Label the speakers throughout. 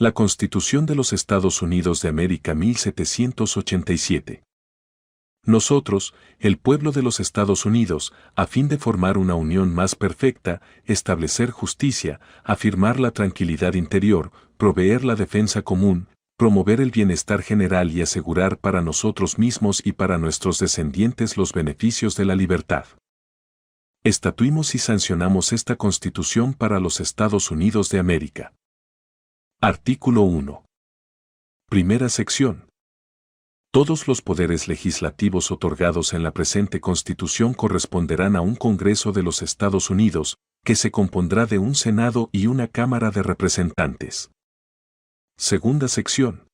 Speaker 1: La Constitución de los Estados Unidos de América 1787. Nosotros, el pueblo de los Estados Unidos, a fin de formar una unión más perfecta, establecer justicia, afirmar la tranquilidad interior, proveer la defensa común, promover el bienestar general y asegurar para nosotros mismos y para nuestros descendientes los beneficios de la libertad. Estatuimos y sancionamos esta Constitución para los Estados Unidos de América. Artículo 1. Primera sección. Todos los poderes legislativos otorgados en la presente Constitución corresponderán a un Congreso de los Estados Unidos, que se compondrá de un Senado y una Cámara de Representantes. Segunda sección.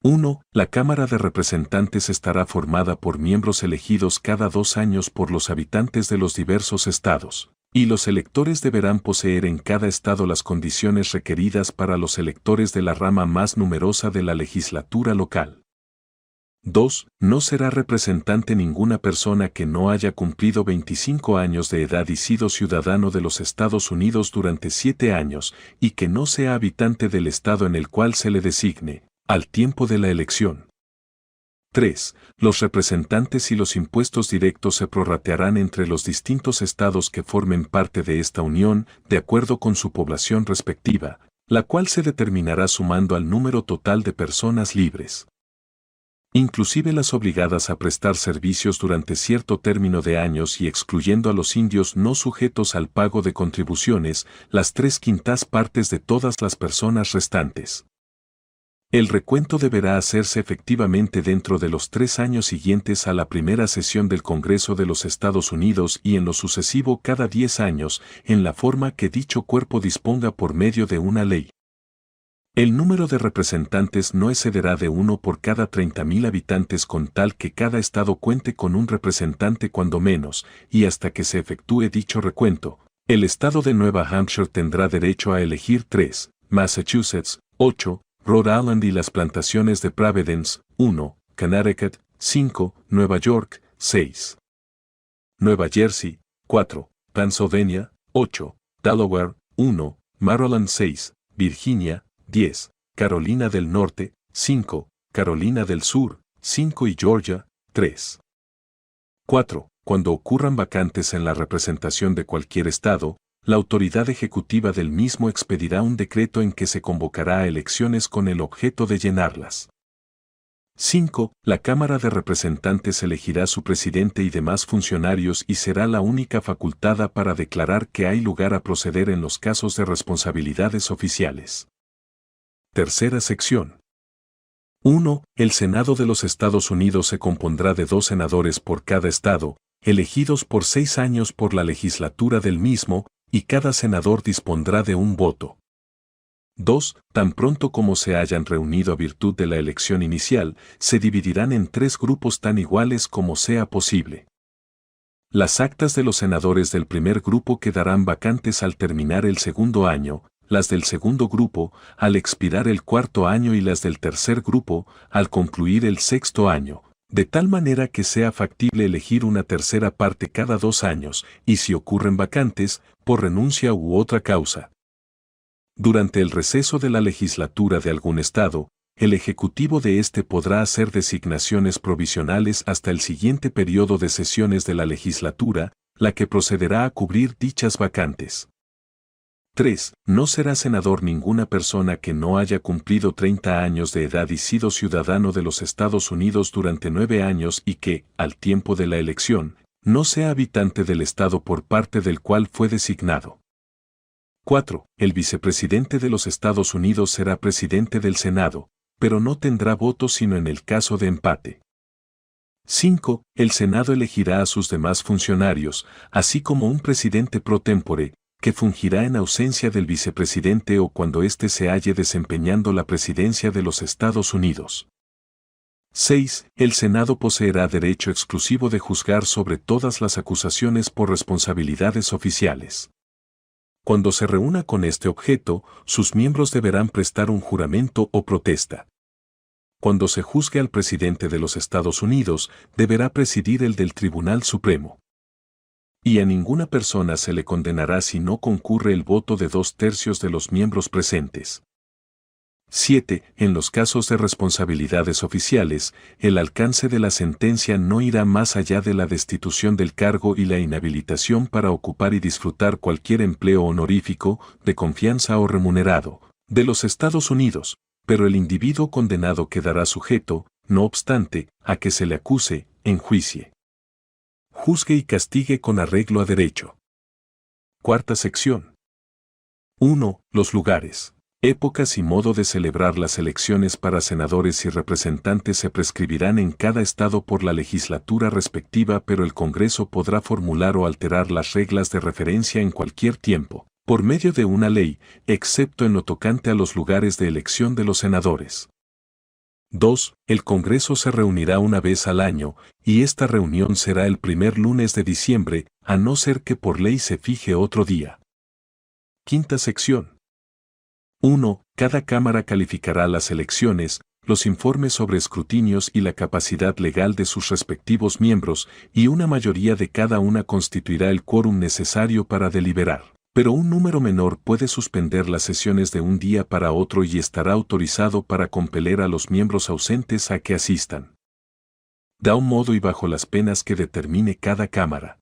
Speaker 1: 1. La Cámara de Representantes estará formada por miembros elegidos cada 2 años por los habitantes de los diversos estados, y los electores deberán poseer en cada estado las condiciones requeridas para los electores de la rama más numerosa de la legislatura local. 2. No será representante ninguna persona que no haya cumplido 25 años de edad y sido ciudadano de los Estados Unidos durante 7 años y que no sea habitante del estado en el cual se le designe, al tiempo de la elección. 3. Los representantes y los impuestos directos se prorratearán entre los distintos estados que formen parte de esta unión, de acuerdo con su población respectiva, la cual se determinará sumando al número total de personas libres. Inclusive las obligadas a prestar servicios durante cierto término de años y excluyendo a los indios no sujetos al pago de contribuciones, las 3/5 partes de todas las personas restantes. El recuento deberá hacerse efectivamente dentro de los 3 años siguientes a la primera sesión del Congreso de los Estados Unidos y en lo sucesivo cada 10 años, en la forma que dicho cuerpo disponga por medio de una ley. El número de representantes no excederá de 1 por cada 30.000 habitantes con tal que cada estado cuente con un representante cuando menos, y hasta que se efectúe dicho recuento, el estado de Nueva Hampshire tendrá derecho a elegir 3, Massachusetts, 8, Rhode Island y las plantaciones de Providence, 1, Connecticut, 5, Nueva York, 6, Nueva Jersey, 4, Pennsylvania, 8, Delaware, 1, Maryland 6, Virginia, 10, Carolina del Norte, 5, Carolina del Sur, 5 y Georgia, 3. 4. Cuando ocurran vacantes en la representación de cualquier estado, la autoridad ejecutiva del mismo expedirá un decreto en que se convocará a elecciones con el objeto de llenarlas. 5. La Cámara de Representantes elegirá su presidente y demás funcionarios y será la única facultada para declarar que hay lugar a proceder en los casos de responsabilidades oficiales. Tercera sección. 1. El Senado de los Estados Unidos se compondrá de 2 senadores por cada estado, elegidos por 6 años por la legislatura del mismo, y cada senador dispondrá de un voto. 2. Tan pronto como se hayan reunido a virtud de la elección inicial, se dividirán en 3 grupos tan iguales como sea posible. Las actas de los senadores del primer grupo quedarán vacantes al terminar el segundo año, las del segundo grupo, al expirar el cuarto año y las del tercer grupo, al concluir el sexto año, de tal manera que sea factible elegir una tercera parte cada 2 años, y si ocurren vacantes, por renuncia u otra causa. Durante el receso de la legislatura de algún estado, el ejecutivo de éste podrá hacer designaciones provisionales hasta el siguiente periodo de sesiones de la legislatura, la que procederá a cubrir dichas vacantes. 3. No será senador ninguna persona que no haya cumplido 30 años de edad y sido ciudadano de los Estados Unidos durante 9 años y que, al tiempo de la elección, no sea habitante del estado por parte del cual fue designado. 4. El vicepresidente de los Estados Unidos será presidente del Senado, pero no tendrá voto sino en el caso de empate. 5. El Senado elegirá a sus demás funcionarios, así como un presidente pro tempore, que fungirá en ausencia del vicepresidente o cuando éste se halle desempeñando la presidencia de los Estados Unidos. 6. El Senado poseerá derecho exclusivo de juzgar sobre todas las acusaciones por responsabilidades oficiales. Cuando se reúna con este objeto, sus miembros deberán prestar un juramento o protesta. Cuando se juzgue al presidente de los Estados Unidos, deberá presidir el del Tribunal Supremo. Y a ninguna persona se le condenará si no concurre el voto de 2/3 de los miembros presentes. 7. En los casos de responsabilidades oficiales, el alcance de la sentencia no irá más allá de la destitución del cargo y la inhabilitación para ocupar y disfrutar cualquier empleo honorífico, de confianza o remunerado, de los Estados Unidos, pero el individuo condenado quedará sujeto, no obstante, a que se le acuse, enjuicie, juzgue y castigue con arreglo a derecho. Cuarta sección. 1. Los lugares, épocas y modo de celebrar las elecciones para senadores y representantes se prescribirán en cada estado por la legislatura respectiva, pero el Congreso podrá formular o alterar las reglas de referencia en cualquier tiempo, por medio de una ley, excepto en lo tocante a los lugares de elección de los senadores. 2. El Congreso se reunirá una vez al año, y esta reunión será el primer lunes de diciembre, a no ser que por ley se fije otro día. Quinta sección. 1. Cada Cámara calificará las elecciones, los informes sobre escrutinios y la capacidad legal de sus respectivos miembros, y una mayoría de cada una constituirá el quórum necesario para deliberar. Pero un número menor puede suspender las sesiones de un día para otro y estará autorizado para compeler a los miembros ausentes a que asistan. Da un modo y bajo las penas que determine cada Cámara.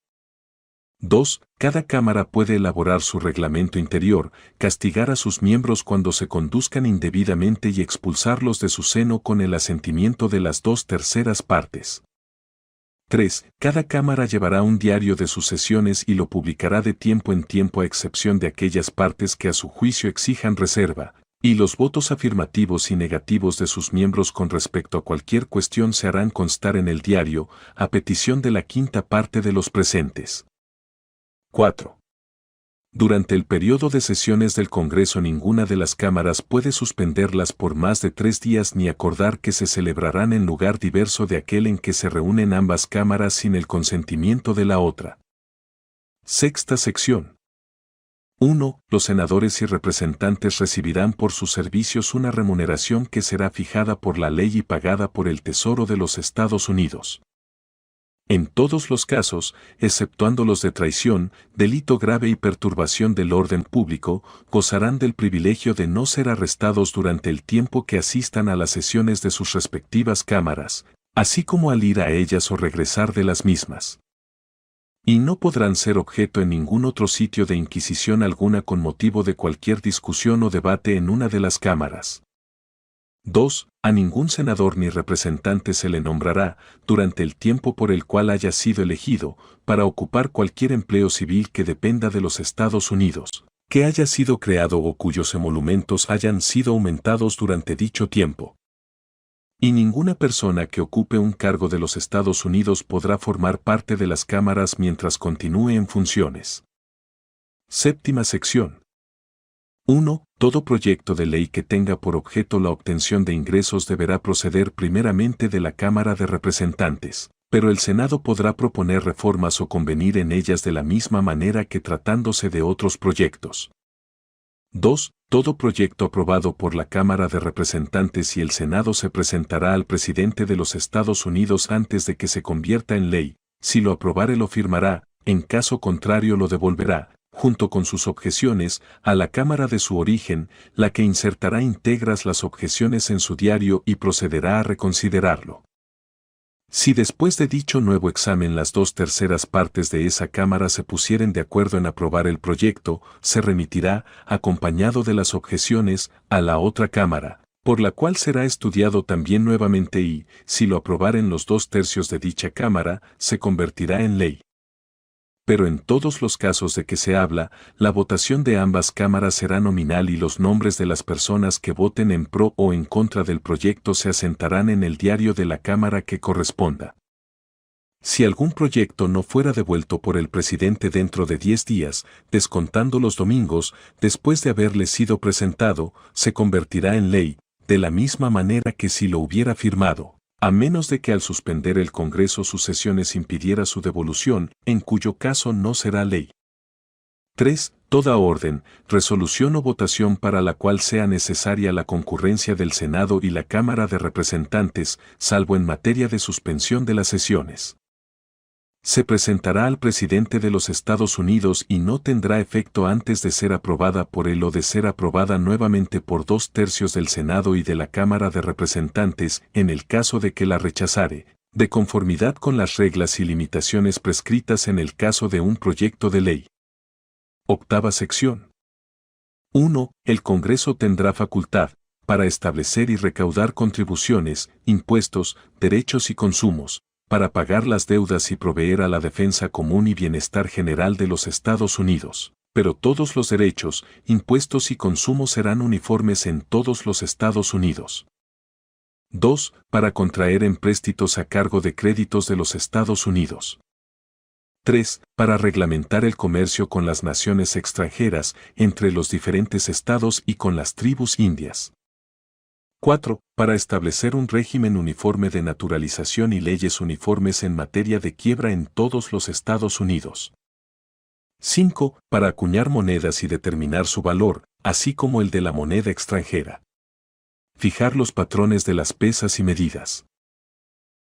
Speaker 1: 2. Cada Cámara puede elaborar su reglamento interior, castigar a sus miembros cuando se conduzcan indebidamente y expulsarlos de su seno con el asentimiento de las 2/3 partes. 3. Cada Cámara llevará un diario de sus sesiones y lo publicará de tiempo en tiempo a excepción de aquellas partes que a su juicio exijan reserva, y los votos afirmativos y negativos de sus miembros con respecto a cualquier cuestión se harán constar en el diario, a petición de la quinta parte de los presentes. 4. Durante el periodo de sesiones del Congreso ninguna de las cámaras puede suspenderlas por más de 3 días ni acordar que se celebrarán en lugar diverso de aquel en que se reúnen ambas cámaras sin el consentimiento de la otra. Sexta sección. 1. Los senadores y representantes recibirán por sus servicios una remuneración que será fijada por la ley y pagada por el Tesoro de los Estados Unidos. En todos los casos, exceptuando los de traición, delito grave y perturbación del orden público, gozarán del privilegio de no ser arrestados durante el tiempo que asistan a las sesiones de sus respectivas cámaras, así como al ir a ellas o regresar de las mismas. Y no podrán ser objeto en ningún otro sitio de inquisición alguna con motivo de cualquier discusión o debate en una de las cámaras. 2. A ningún senador ni representante se le nombrará, durante el tiempo por el cual haya sido elegido, para ocupar cualquier empleo civil que dependa de los Estados Unidos, que haya sido creado o cuyos emolumentos hayan sido aumentados durante dicho tiempo. Y ninguna persona que ocupe un cargo de los Estados Unidos podrá formar parte de las cámaras mientras continúe en funciones. Séptima sección. 1. Todo proyecto de ley que tenga por objeto la obtención de ingresos deberá proceder primeramente de la Cámara de Representantes, pero el Senado podrá proponer reformas o convenir en ellas de la misma manera que tratándose de otros proyectos. 2. Todo proyecto aprobado por la Cámara de Representantes y el Senado se presentará al presidente de los Estados Unidos antes de que se convierta en ley, si lo aprobare lo firmará, en caso contrario lo devolverá, junto con sus objeciones, a la Cámara de su origen, la que insertará íntegras las objeciones en su diario y procederá a reconsiderarlo. Si después de dicho nuevo examen las 2/3 partes de esa Cámara se pusieren de acuerdo en aprobar el proyecto, se remitirá, acompañado de las objeciones, a la otra Cámara, por la cual será estudiado también nuevamente y, si lo aprobaren los 2/3 de dicha Cámara, se convertirá en ley. Pero en todos los casos de que se habla, la votación de ambas cámaras será nominal y los nombres de las personas que voten en pro o en contra del proyecto se asentarán en el diario de la Cámara que corresponda. Si algún proyecto no fuera devuelto por el presidente dentro de 10 días, descontando los domingos, después de haberle sido presentado, se convertirá en ley, de la misma manera que si lo hubiera firmado, a menos de que al suspender el Congreso sus sesiones impidiera su devolución, en cuyo caso no será ley. 3. Toda orden, resolución o votación para la cual sea necesaria la concurrencia del Senado y la Cámara de Representantes, salvo en materia de suspensión de las sesiones. Se presentará al presidente de los Estados Unidos y no tendrá efecto antes de ser aprobada por él o de ser aprobada nuevamente por 2/3 del Senado y de la Cámara de Representantes en el caso de que la rechazare, de conformidad con las reglas y limitaciones prescritas en el caso de un proyecto de ley. Octava sección. 1. El Congreso tendrá facultad para establecer y recaudar contribuciones, impuestos, derechos y consumos, para pagar las deudas y proveer a la defensa común y bienestar general de los Estados Unidos. Pero todos los derechos, impuestos y consumos serán uniformes en todos los Estados Unidos. 2. Para contraer empréstitos a cargo de créditos de los Estados Unidos. 3. Para reglamentar el comercio con las naciones extranjeras, entre los diferentes estados y con las tribus indias. 4. Para establecer un régimen uniforme de naturalización y leyes uniformes en materia de quiebra en todos los Estados Unidos. 5. Para acuñar monedas y determinar su valor, así como el de la moneda extranjera. Fijar los patrones de las pesas y medidas.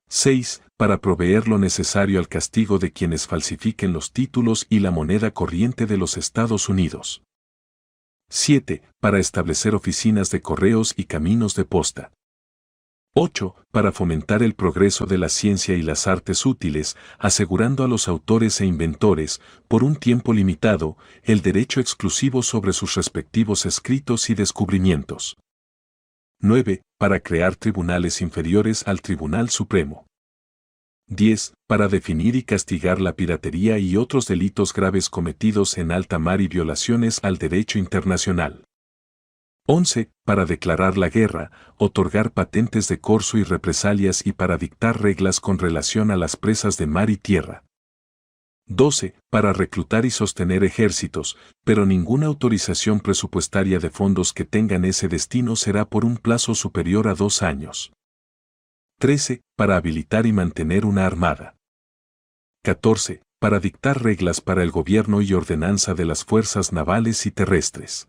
Speaker 1: 6. Para proveer lo necesario al castigo de quienes falsifiquen los títulos y la moneda corriente de los Estados Unidos. 7. Para establecer oficinas de correos y caminos de posta. 8. Para fomentar el progreso de la ciencia y las artes útiles, asegurando a los autores e inventores, por un tiempo limitado, el derecho exclusivo sobre sus respectivos escritos y descubrimientos. 9. Para crear tribunales inferiores al Tribunal Supremo. 10. Para definir y castigar la piratería y otros delitos graves cometidos en alta mar y violaciones al derecho internacional. 11. Para declarar la guerra, otorgar patentes de corso y represalias y para dictar reglas con relación a las presas de mar y tierra. 12. Para reclutar y sostener ejércitos, pero ninguna autorización presupuestaria de fondos que tengan ese destino será por un plazo superior a 2 años. 13. Para habilitar y mantener una armada. 14. Para dictar reglas para el gobierno y ordenanza de las fuerzas navales y terrestres.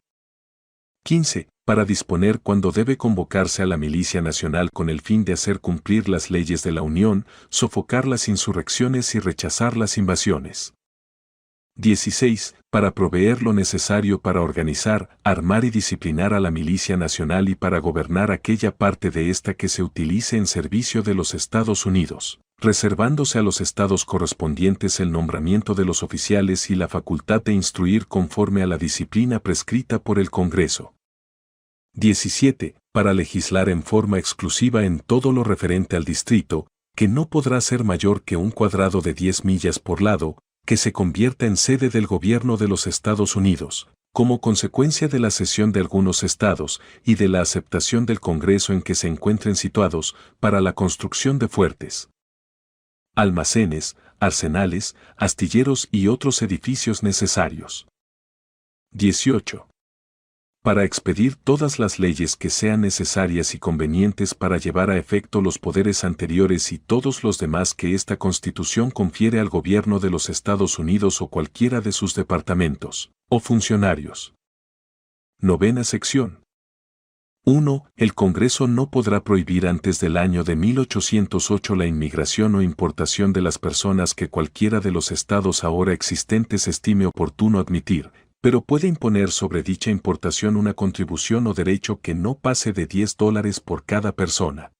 Speaker 1: 15. Para disponer cuándo debe convocarse a la Milicia Nacional con el fin de hacer cumplir las leyes de la Unión, sofocar las insurrecciones y rechazar las invasiones. 16. Para proveer lo necesario para organizar, armar y disciplinar a la Milicia Nacional y para gobernar aquella parte de ésta que se utilice en servicio de los Estados Unidos, reservándose a los estados correspondientes el nombramiento de los oficiales y la facultad de instruir conforme a la disciplina prescrita por el Congreso. 17. Para legislar en forma exclusiva en todo lo referente al distrito, que no podrá ser mayor que un cuadrado de 10 millas por lado, que se convierta en sede del gobierno de los Estados Unidos, como consecuencia de la cesión de algunos estados y de la aceptación del Congreso en que se encuentren situados, para la construcción de fuertes, almacenes, arsenales, astilleros y otros edificios necesarios. 18. Para expedir todas las leyes que sean necesarias y convenientes para llevar a efecto los poderes anteriores y todos los demás que esta Constitución confiere al gobierno de los Estados Unidos o cualquiera de sus departamentos, o funcionarios. Novena sección. 1. El Congreso no podrá prohibir antes del año de 1808 la inmigración o importación de las personas que cualquiera de los estados ahora existentes estime oportuno admitir, pero puede imponer sobre dicha importación una contribución o derecho que no pase de $10 por cada persona.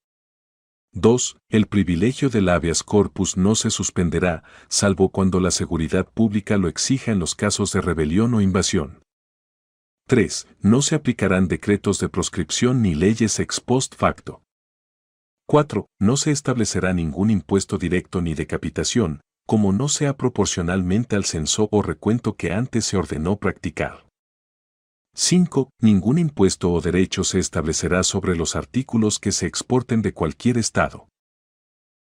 Speaker 1: 2. El privilegio del habeas corpus no se suspenderá, salvo cuando la seguridad pública lo exija en los casos de rebelión o invasión. 3. No se aplicarán decretos de proscripción ni leyes ex post facto. 4. No se establecerá ningún impuesto directo ni de capitación, como no sea proporcionalmente al censo o recuento que antes se ordenó practicar. 5. Ningún impuesto o derecho se establecerá sobre los artículos que se exporten de cualquier estado.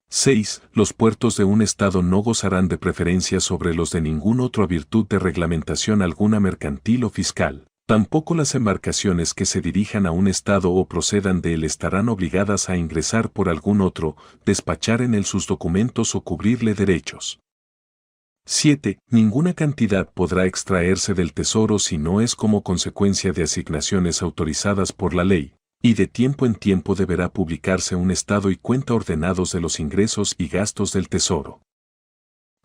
Speaker 1: 6. Los puertos de un estado no gozarán de preferencia sobre los de ningún otro a virtud de reglamentación alguna mercantil o fiscal. Tampoco las embarcaciones que se dirijan a un estado o procedan de él estarán obligadas a ingresar por algún otro, despachar en él sus documentos o cubrirle derechos. 7. Ninguna cantidad podrá extraerse del tesoro si no es como consecuencia de asignaciones autorizadas por la ley, y de tiempo en tiempo deberá publicarse un estado y cuenta ordenados de los ingresos y gastos del tesoro.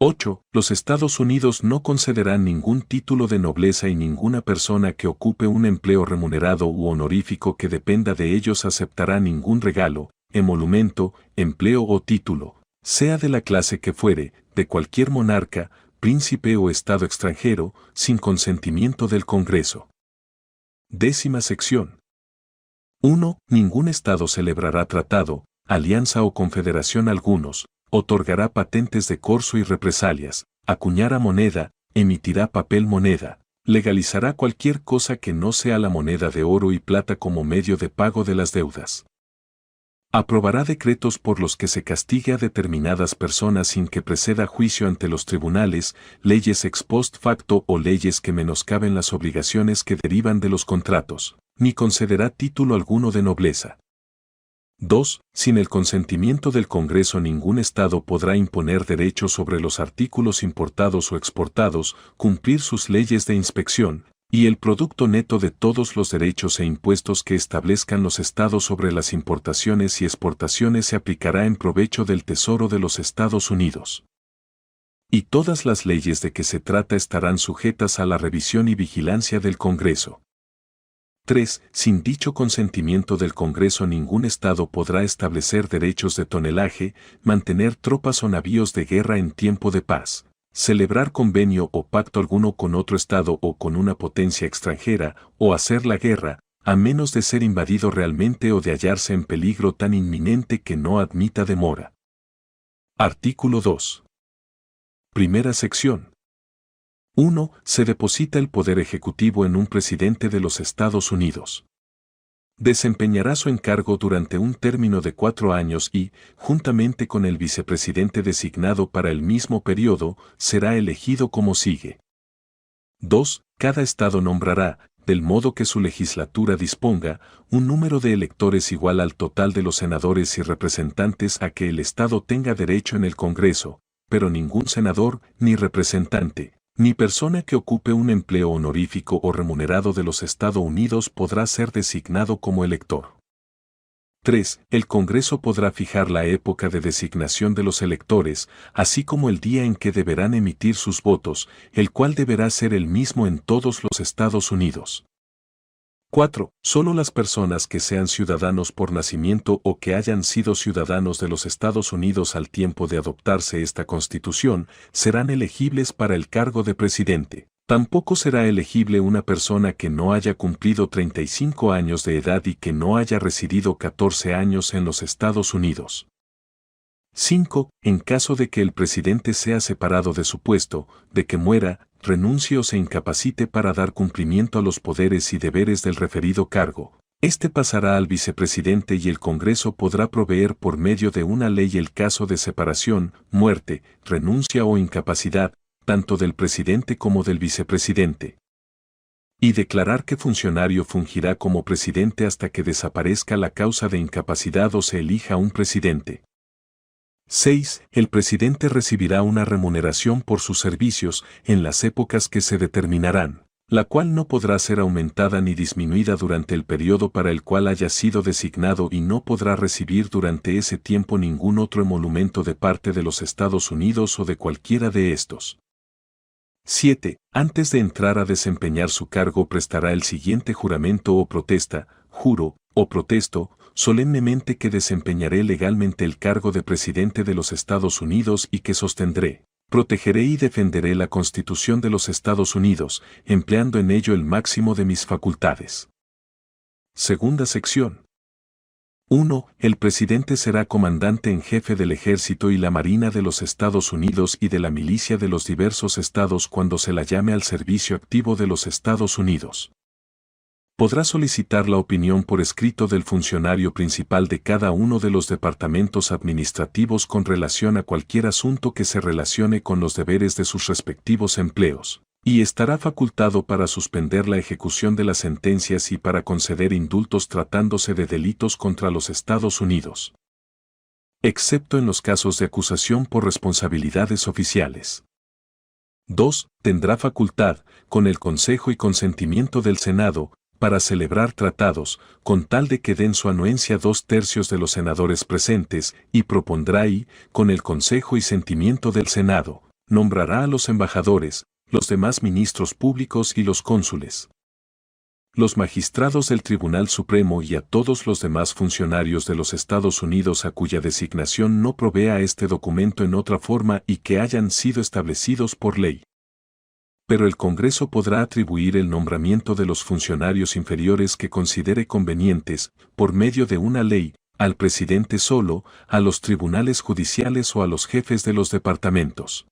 Speaker 1: 8. Los Estados Unidos no concederán ningún título de nobleza y ninguna persona que ocupe un empleo remunerado u honorífico que dependa de ellos aceptará ningún regalo, emolumento, empleo o título, sea de la clase que fuere, de cualquier monarca, príncipe o estado extranjero, sin consentimiento del Congreso. 10ª sección. 1. Ningún estado celebrará tratado, alianza o confederación algunos, otorgará patentes de corso y represalias, acuñará moneda, emitirá papel moneda, legalizará cualquier cosa que no sea la moneda de oro y plata como medio de pago de las deudas. Aprobará decretos por los que se castigue a determinadas personas sin que preceda juicio ante los tribunales, leyes ex post facto o leyes que menoscaben las obligaciones que derivan de los contratos, ni concederá título alguno de nobleza. 2. Sin el consentimiento del Congreso ningún Estado podrá imponer derechos sobre los artículos importados o exportados, cumplir sus leyes de inspección, y el producto neto de todos los derechos e impuestos que establezcan los Estados sobre las importaciones y exportaciones se aplicará en provecho del Tesoro de los Estados Unidos. Y todas las leyes de que se trata estarán sujetas a la revisión y vigilancia del Congreso. 3. Sin dicho consentimiento del Congreso ningún Estado podrá establecer derechos de tonelaje, mantener tropas o navíos de guerra en tiempo de paz, celebrar convenio o pacto alguno con otro Estado o con una potencia extranjera, o hacer la guerra, a menos de ser invadido realmente o de hallarse en peligro tan inminente que no admita demora. Artículo 2. Primera sección. 1. Se deposita el poder ejecutivo en un presidente de los Estados Unidos. Desempeñará su encargo durante un término de 4 años y, juntamente con el vicepresidente designado para el mismo periodo, será elegido como sigue. 2. Cada estado nombrará, del modo que su legislatura disponga, un número de electores igual al total de los senadores y representantes a que el estado tenga derecho en el Congreso, pero ningún senador, ni representante, ni persona que ocupe un empleo honorífico o remunerado de los Estados Unidos podrá ser designado como elector. 3. El Congreso podrá fijar la época de designación de los electores, así como el día en que deberán emitir sus votos, el cual deberá ser el mismo en todos los Estados Unidos. 4. Solo las personas que sean ciudadanos por nacimiento o que hayan sido ciudadanos de los Estados Unidos al tiempo de adoptarse esta Constitución serán elegibles para el cargo de presidente. Tampoco será elegible una persona que no haya cumplido 35 años de edad y que no haya residido 14 años en los Estados Unidos. 5. En caso de que el presidente sea separado de su puesto, de que muera, renuncie o se incapacite para dar cumplimiento a los poderes y deberes del referido cargo, este pasará al vicepresidente y el Congreso podrá proveer por medio de una ley el caso de separación, muerte, renuncia o incapacidad, tanto del presidente como del vicepresidente. Y declarar que funcionario fungirá como presidente hasta que desaparezca la causa de incapacidad o se elija un presidente. 6. El presidente recibirá una remuneración por sus servicios en las épocas que se determinarán, la cual no podrá ser aumentada ni disminuida durante el periodo para el cual haya sido designado y no podrá recibir durante ese tiempo ningún otro emolumento de parte de los Estados Unidos o de cualquiera de estos. 7. Antes de entrar a desempeñar su cargo prestará el siguiente juramento o protesta, juro, o protesto, solemnemente que desempeñaré legalmente el cargo de presidente de los Estados Unidos y que sostendré, protegeré y defenderé la Constitución de los Estados Unidos, empleando en ello el máximo de mis facultades. Segunda sección. 1. El presidente será comandante en jefe del Ejército y la Marina de los Estados Unidos y de la milicia de los diversos estados cuando se la llame al servicio activo de los Estados Unidos. Podrá solicitar la opinión por escrito del funcionario principal de cada uno de los departamentos administrativos con relación a cualquier asunto que se relacione con los deberes de sus respectivos empleos, y estará facultado para suspender la ejecución de las sentencias y para conceder indultos tratándose de delitos contra los Estados Unidos, excepto en los casos de acusación por responsabilidades oficiales. 2. Tendrá facultad, con el consejo y consentimiento del Senado, para celebrar tratados, con tal de que den su anuencia 2/3 de los senadores presentes, y propondrá y, con el consejo y sentimiento del Senado, nombrará a los embajadores, los demás ministros públicos y los cónsules. Los magistrados del Tribunal Supremo y a todos los demás funcionarios de los Estados Unidos a cuya designación no provea este documento en otra forma y que hayan sido establecidos por ley. Pero el Congreso podrá atribuir el nombramiento de los funcionarios inferiores que considere convenientes, por medio de una ley, al presidente solo, a los tribunales judiciales o a los jefes de los departamentos.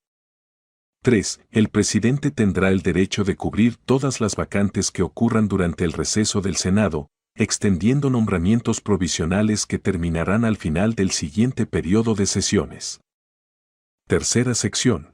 Speaker 1: 3. El presidente tendrá el derecho de cubrir todas las vacantes que ocurran durante el receso del Senado, extendiendo nombramientos provisionales que terminarán al final del siguiente periodo de sesiones. Tercera sección.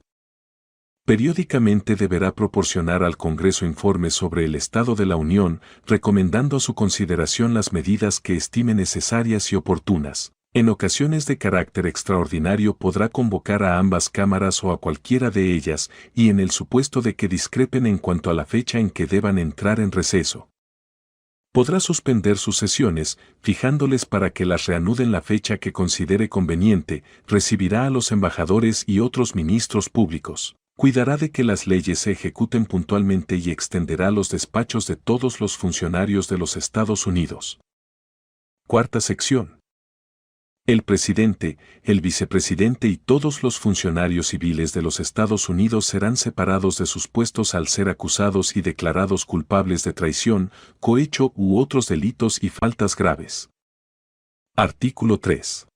Speaker 1: Periódicamente deberá proporcionar al Congreso informes sobre el estado de la Unión, recomendando a su consideración las medidas que estime necesarias y oportunas. En ocasiones de carácter extraordinario podrá convocar a ambas cámaras o a cualquiera de ellas, y en el supuesto de que discrepen en cuanto a la fecha en que deban entrar en receso, podrá suspender sus sesiones, fijándoles para que las reanuden la fecha que considere conveniente, recibirá a los embajadores y otros ministros públicos. Cuidará de que las leyes se ejecuten puntualmente y extenderá los despachos de todos los funcionarios de los Estados Unidos. Cuarta sección. El presidente, el vicepresidente y todos los funcionarios civiles de los Estados Unidos serán separados de sus puestos al ser acusados y declarados culpables de traición, cohecho u otros delitos y faltas graves. Artículo 3.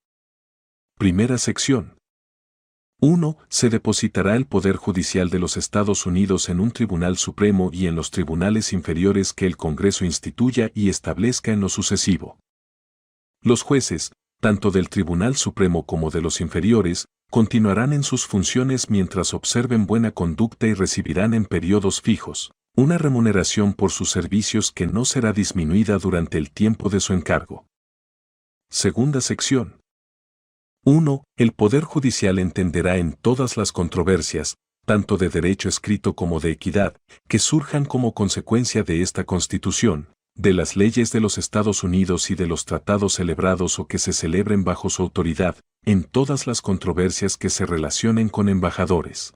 Speaker 1: Primera sección. 1. Se depositará el Poder Judicial de los Estados Unidos en un Tribunal Supremo y en los tribunales inferiores que el Congreso instituya y establezca en lo sucesivo. Los jueces, tanto del Tribunal Supremo como de los inferiores, continuarán en sus funciones mientras observen buena conducta y recibirán en periodos fijos una remuneración por sus servicios que no será disminuida durante el tiempo de su encargo. Segunda sección. 1. El Poder Judicial entenderá en todas las controversias, tanto de derecho escrito como de equidad, que surjan como consecuencia de esta Constitución, de las leyes de los Estados Unidos y de los tratados celebrados o que se celebren bajo su autoridad, en todas las controversias que se relacionen con embajadores,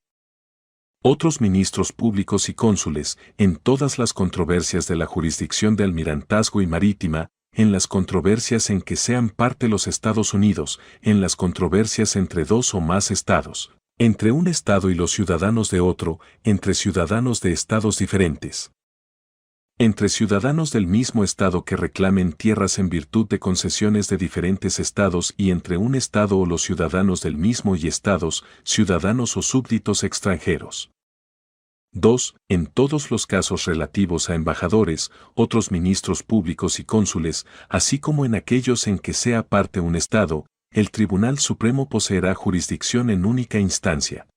Speaker 1: otros ministros públicos y cónsules, en todas las controversias de la jurisdicción de almirantazgo y marítima, en las controversias en que sean parte los Estados Unidos, en las controversias entre dos o más estados, entre un estado y los ciudadanos de otro, entre ciudadanos de estados diferentes, entre ciudadanos del mismo estado que reclamen tierras en virtud de concesiones de diferentes estados y entre un estado o los ciudadanos del mismo y estados, ciudadanos o súbditos extranjeros. 2. En todos los casos relativos a embajadores, otros ministros públicos y cónsules, así como en aquellos en que sea parte un Estado, el Tribunal Supremo poseerá jurisdicción en única instancia.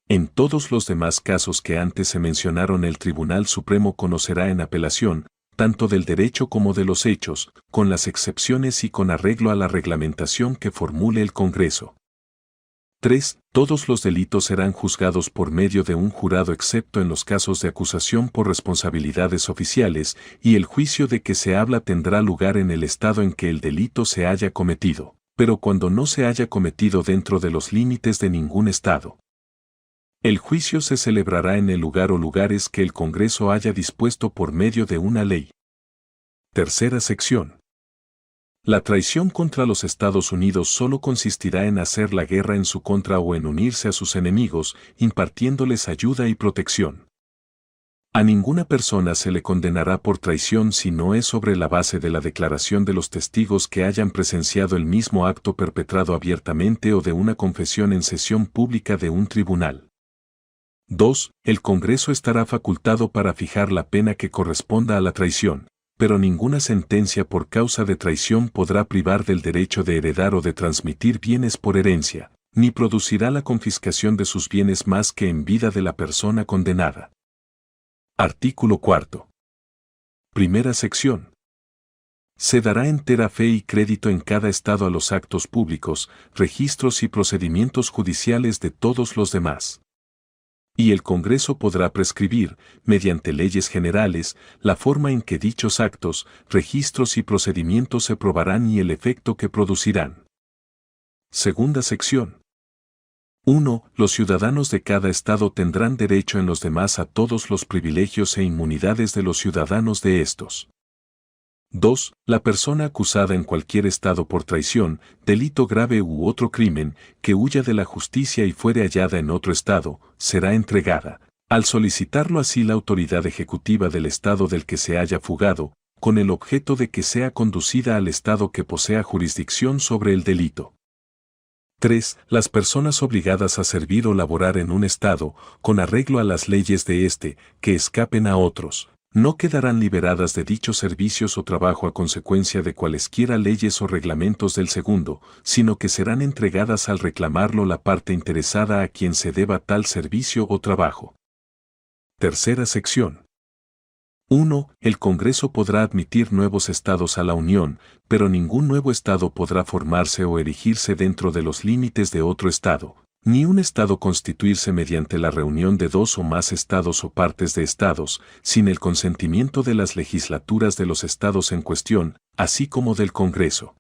Speaker 1: En todos los demás casos que antes se mencionaron, el Tribunal Supremo conocerá en apelación, tanto del derecho como de los hechos, con las excepciones y con arreglo a la reglamentación que formule el Congreso. 3. Todos los delitos serán juzgados por medio de un jurado excepto en los casos de acusación por responsabilidades oficiales, y el juicio de que se habla tendrá lugar en el estado en que el delito se haya cometido, pero cuando no se haya cometido dentro de los límites de ningún estado. El juicio se celebrará en el lugar o lugares que el Congreso haya dispuesto por medio de una ley. Tercera sección. La traición contra los Estados Unidos solo consistirá en hacer la guerra en su contra o en unirse a sus enemigos, impartiéndoles ayuda y protección. A ninguna persona se le condenará por traición si no es sobre la base de la declaración de los testigos que hayan presenciado el mismo acto perpetrado abiertamente o de una confesión en sesión pública de un tribunal. 2. El Congreso estará facultado para fijar la pena que corresponda a la traición, pero ninguna sentencia por causa de traición podrá privar del derecho de heredar o de transmitir bienes por herencia, ni producirá la confiscación de sus bienes más que en vida de la persona condenada. Artículo 4. Primera sección. Se dará entera fe y crédito en cada estado a los actos públicos, registros y procedimientos judiciales de todos los demás. Y el Congreso podrá prescribir, mediante leyes generales, la forma en que dichos actos, registros y procedimientos se probarán y el efecto que producirán. Segunda sección. 1. Los ciudadanos de cada estado tendrán derecho en los demás a todos los privilegios e inmunidades de los ciudadanos de estos. 2. La persona acusada en cualquier estado por traición, delito grave u otro crimen, que huya de la justicia y fuere hallada en otro estado, será entregada, al solicitarlo así la autoridad ejecutiva del estado del que se haya fugado, con el objeto de que sea conducida al estado que posea jurisdicción sobre el delito. 3. Las personas obligadas a servir o laborar en un estado, con arreglo a las leyes de éste, que escapen a otros, no quedarán liberadas de dichos servicios o trabajo a consecuencia de cualesquiera leyes o reglamentos del segundo, sino que serán entregadas al reclamarlo la parte interesada a quien se deba tal servicio o trabajo. Tercera sección. 1. El Congreso podrá admitir nuevos estados a la Unión, pero ningún nuevo estado podrá formarse o erigirse dentro de los límites de otro estado, ni un estado constituirse mediante la reunión de dos o más estados o partes de estados, sin el consentimiento de las legislaturas de los estados en cuestión, así como del Congreso.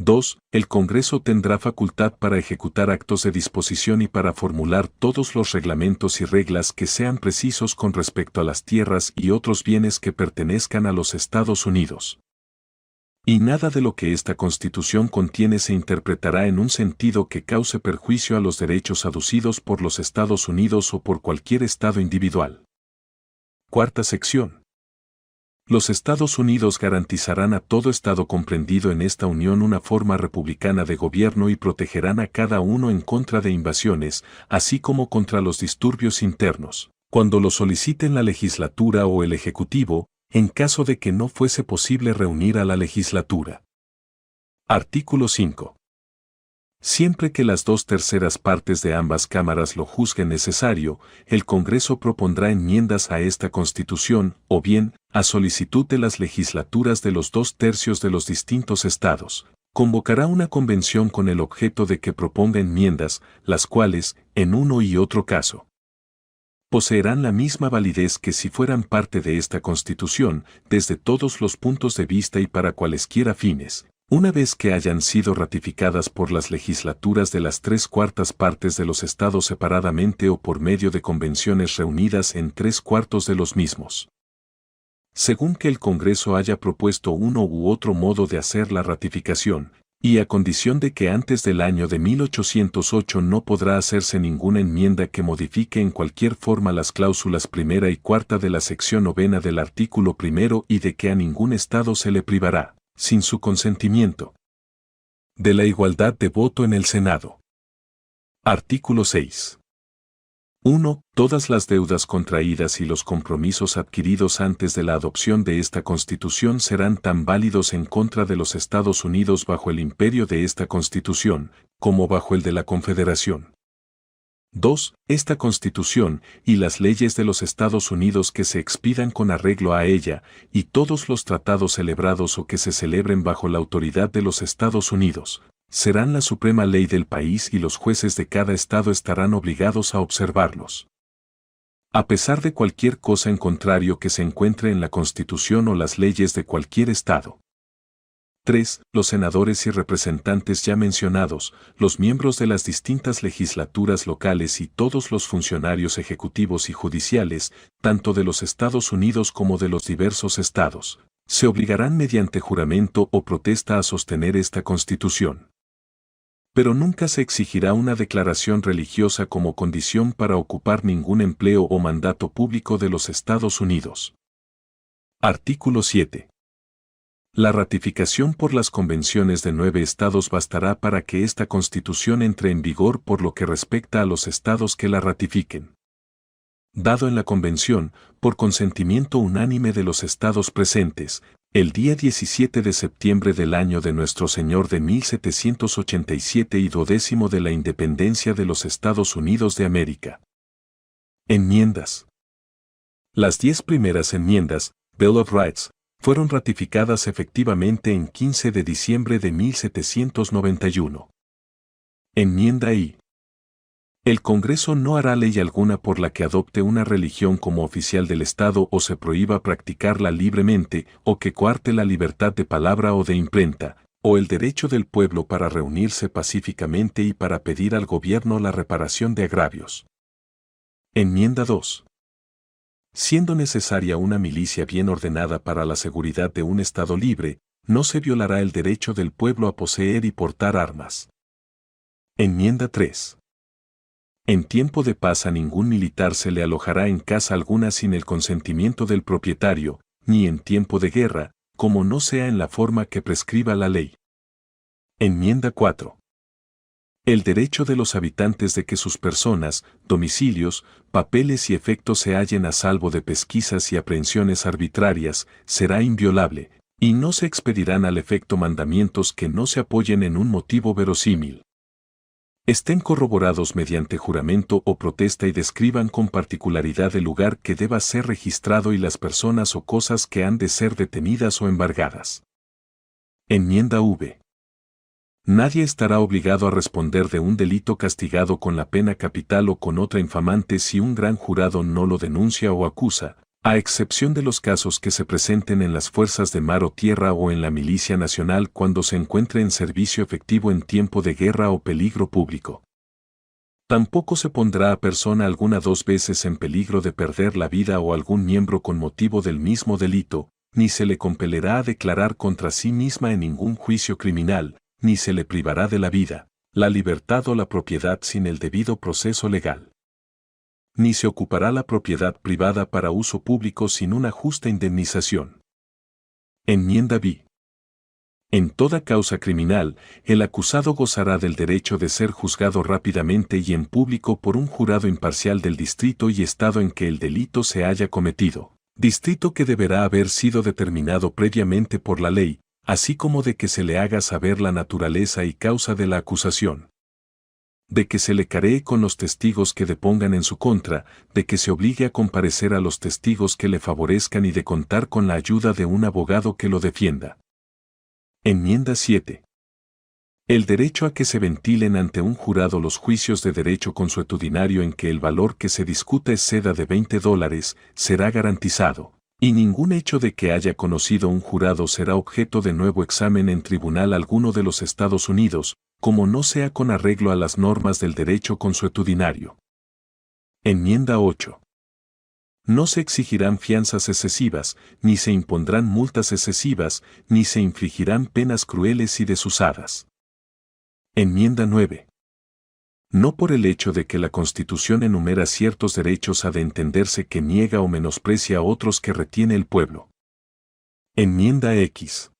Speaker 1: 2. El Congreso tendrá facultad para ejecutar actos de disposición y para formular todos los reglamentos y reglas que sean precisos con respecto a las tierras y otros bienes que pertenezcan a los Estados Unidos. Y nada de lo que esta Constitución contiene se interpretará en un sentido que cause perjuicio a los derechos aducidos por los Estados Unidos o por cualquier Estado individual. Cuarta sección. Los Estados Unidos garantizarán a todo Estado comprendido en esta unión una forma republicana de gobierno y protegerán a cada uno en contra de invasiones, así como contra los disturbios internos, cuando lo soliciten la legislatura o el Ejecutivo, en caso de que no fuese posible reunir a la legislatura. Artículo 5. Siempre que las 2/3 partes de ambas cámaras lo juzguen necesario, el Congreso propondrá enmiendas a esta Constitución, o bien, a solicitud de las legislaturas de los 2/3 de los distintos estados, convocará una convención con el objeto de que proponga enmiendas, las cuales, en uno y otro caso, poseerán la misma validez que si fueran parte de esta Constitución, desde todos los puntos de vista y para cualesquiera fines. Una vez que hayan sido ratificadas por las legislaturas de las 3/4 partes de los estados separadamente o por medio de convenciones reunidas en 3/4 de los mismos. Según que el Congreso haya propuesto uno u otro modo de hacer la ratificación, y a condición de que antes del año de 1808 no podrá hacerse ninguna enmienda que modifique en cualquier forma las cláusulas primera y cuarta de la sección 9 del artículo 1 y de que a ningún estado se le privará, sin su consentimiento, de la igualdad de voto en el Senado. Artículo 6. 1. Todas las deudas contraídas y los compromisos adquiridos antes de la adopción de esta Constitución serán tan válidos en contra de los Estados Unidos bajo el imperio de esta Constitución, como bajo el de la Confederación. 2. Esta Constitución, y las leyes de los Estados Unidos que se expidan con arreglo a ella, y todos los tratados celebrados o que se celebren bajo la autoridad de los Estados Unidos, serán la suprema ley del país y los jueces de cada estado estarán obligados a observarlos. A pesar de cualquier cosa en contrario que se encuentre en la Constitución o las leyes de cualquier estado. 3. Los senadores y representantes ya mencionados, los miembros de las distintas legislaturas locales y todos los funcionarios ejecutivos y judiciales, tanto de los Estados Unidos como de los diversos estados, se obligarán mediante juramento o protesta a sostener esta Constitución. Pero nunca se exigirá una declaración religiosa como condición para ocupar ningún empleo o mandato público de los Estados Unidos. Artículo 7. La ratificación por las convenciones de 9 estados bastará para que esta Constitución entre en vigor por lo que respecta a los estados que la ratifiquen. Dado en la convención, por consentimiento unánime de los estados presentes, el día 17 de septiembre del año de Nuestro Señor de 1787 y 12º de la independencia de los Estados Unidos de América. Enmiendas. Las 10 primeras enmiendas, Bill of Rights, fueron ratificadas efectivamente en 15 de diciembre de 1791. Enmienda I. El Congreso no hará ley alguna por la que adopte una religión como oficial del Estado o se prohíba practicarla libremente o que coarte la libertad de palabra o de imprenta, o el derecho del pueblo para reunirse pacíficamente y para pedir al gobierno la reparación de agravios. Enmienda 2. Siendo necesaria una milicia bien ordenada para la seguridad de un Estado libre, no se violará el derecho del pueblo a poseer y portar armas. Enmienda 3. En tiempo de paz a ningún militar se le alojará en casa alguna sin el consentimiento del propietario, ni en tiempo de guerra, como no sea en la forma que prescriba la ley. Enmienda 4. El derecho de los habitantes de que sus personas, domicilios, papeles y efectos se hallen a salvo de pesquisas y aprehensiones arbitrarias será inviolable, y no se expedirán al efecto mandamientos que no se apoyen en un motivo verosímil, estén corroborados mediante juramento o protesta y describan con particularidad el lugar que deba ser registrado y las personas o cosas que han de ser detenidas o embargadas. Enmienda V. Nadie estará obligado a responder de un delito castigado con la pena capital o con otra infamante si un gran jurado no lo denuncia o acusa, a excepción de los casos que se presenten en las fuerzas de mar o tierra o en la milicia nacional cuando se encuentre en servicio efectivo en tiempo de guerra o peligro público. Tampoco se pondrá a persona alguna 2 veces en peligro de perder la vida o algún miembro con motivo del mismo delito, ni se le compelerá a declarar contra sí misma en ningún juicio criminal, ni se le privará de la vida, la libertad o la propiedad sin el debido proceso legal. Ni se ocupará la propiedad privada para uso público sin una justa indemnización. Enmienda B. En toda causa criminal, el acusado gozará del derecho de ser juzgado rápidamente y en público por un jurado imparcial del distrito y estado en que el delito se haya cometido, distrito que deberá haber sido determinado previamente por la ley, así como de que se le haga saber la naturaleza y causa de la acusación, de que se le caree con los testigos que depongan en su contra, de que se obligue a comparecer a los testigos que le favorezcan y de contar con la ayuda de un abogado que lo defienda. Enmienda 7. El derecho a que se ventilen ante un jurado los juicios de derecho consuetudinario en que el valor que se discuta exceda de $20 será garantizado, y ningún hecho de que haya conocido un jurado será objeto de nuevo examen en tribunal alguno de los Estados Unidos, como no sea con arreglo a las normas del derecho consuetudinario. Enmienda 8. No se exigirán fianzas excesivas, ni se impondrán multas excesivas, ni se infligirán penas crueles y desusadas. Enmienda 9. No por el hecho de que la Constitución enumera ciertos derechos ha de entenderse que niega o menosprecia a otros que retiene el pueblo. Enmienda X.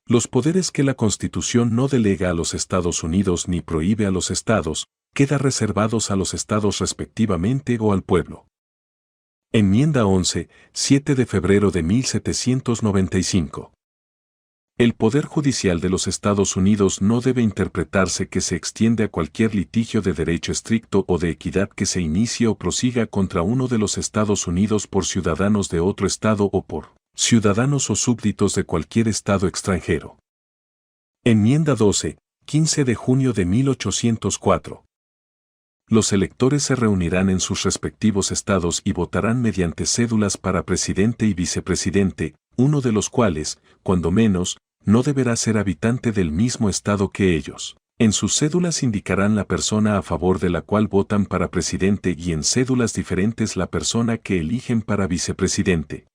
Speaker 1: Los poderes que la Constitución no delega a los Estados Unidos ni prohíbe a los Estados, quedan reservados a los Estados respectivamente o al pueblo. Enmienda 11, 7 de febrero de 1795. El Poder Judicial de los Estados Unidos no debe interpretarse que se extiende a cualquier litigio de derecho estricto o de equidad que se inicie o prosiga contra uno de los Estados Unidos por ciudadanos de otro Estado o por ciudadanos o súbditos de cualquier Estado extranjero. Enmienda 12, 15 de junio de 1804. Los electores se reunirán en sus respectivos estados y votarán mediante cédulas para presidente y vicepresidente, uno de los cuales, cuando menos, no deberá ser habitante del mismo estado que ellos. En sus cédulas indicarán la persona a favor de la cual votan para presidente y en cédulas diferentes la persona que eligen para vicepresidente.